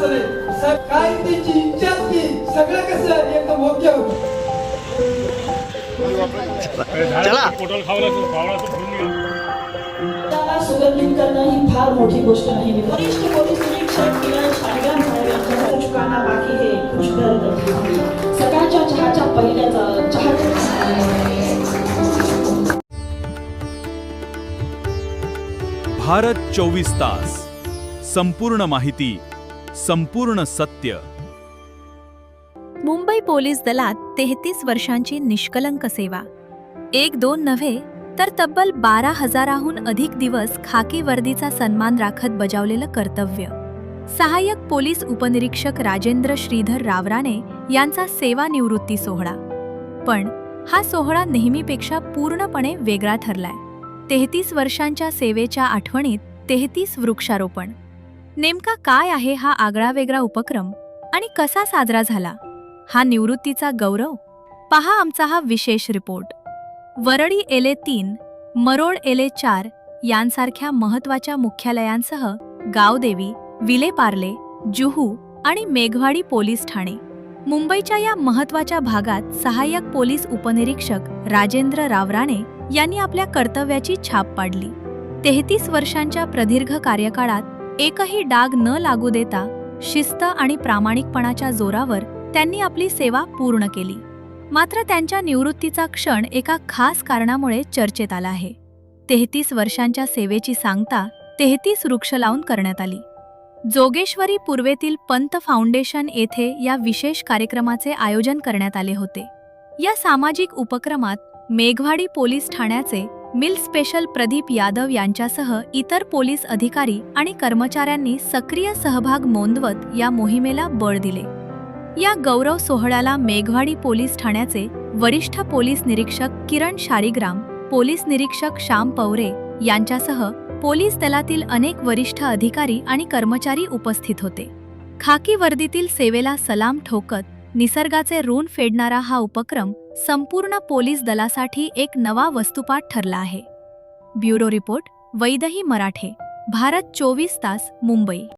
महत्वाचं नाही, काय त्यांची इच्छा असते सगळं कसं एकदम ओके होतं. चला त्याला सुगंधित करणं ही फार मोठी गोष्ट नाही. वरिष्ठ पोलीस निरीक्षक किरण शालिग्राम साहेब यांच्याकडे चुकाना बाकी है कुछ कर. सकाळच्या चहाच्या पहिल्याचा भारत 24 तास, संपूर्ण माहिती, संपूर्ण सत्य. मुंबई पोलीस दलात 33 वर्षांची निष्कलंक सेवा. 1-2 नव्हे तर तब्बल 12,000हून अधिक दिवस खाकी वर्दीचा सन्मान राखत बजावलेलं कर्तव्य. सहाय्यक पोलीस उपनिरीक्षक राजेंद्र श्रीधर रावराणे यांचा सेवानिवृत्ती सोहळा. पण हा सोहळा नेहमीपेक्षा पूर्णपणे वेगळा ठरलाय. 33 वर्षांच्या सेवेच्या आठवणीत 33 वृक्षारोपण. नेमका काय आहे हा आगळावेगळा उपक्रम आणि कसा साजरा झाला? हा निवृत्तीचा गौरव? पहा आमचा हा विशेष report. Worli LA3, Marol LA4 यांसारख्या महत्त्वाच्या मुख्यालयांसह गावदेवी, विलेपार्ले, जुहू आणि मेघवाडी पोलीस ठाणे. मुंबईच्या या महत्त्वाच्या भागात सहाय्यक पोलीस उपनिरीक्षक राजेंद्र रावराणे यांनी आपल्या कर्तव्याची छाप पाडली. 33 वर्षांच्या प्रदीर्घ कार्यकाळात एकही डाग न लागू देता शिस्त आणि प्रामाणिकपणाच्या जोरावर त्यांनी आपली सेवा पूर्ण केली. मात्र त्यांच्या निवृत्तीचा क्षण एका खास कारणामुळे चर्चेत आला आहे. 33 वर्षांच्या सेवेची सांगता 33 वृक्ष लावून करण्यात आली. जोगेश्वरी पूर्वेतील पंत फाउंडेशन येथे या विशेष कार्यक्रमाचे आयोजन करण्यात आले होते. या सामाजिक उपक्रमात मेघवाडी पोलीस ठाण्याचे मिल स्पेशल प्रदीप यादव यांच्यासह इतर पोलीस अधिकारी आणि कर्मचाऱ्यांनी सक्रिय सहभाग नोंदवत या मोहिमेला बळ दिले. या गौरव सोहळ्याला मेघवाडी पोलीस ठाण्याचे वरिष्ठ पोलीस निरीक्षक किरण शालिग्राम, पोलीस निरीक्षक श्याम पवरे यांच्यासह पोलीस दलातील अनेक वरिष्ठ अधिकारी आणि कर्मचारी उपस्थित होते. खाकी वर्दीतील सेवेला सलाम ठोकत निसर्गाचे ऋण फेडणारा हा उपक्रम संपूर्ण पोलीस दलासाठी एक नवा वस्तुपाठ ठरला आहे. ब्युरो रिपोर्ट, वैदही मराठे, भारत 24 तास, मुंबई.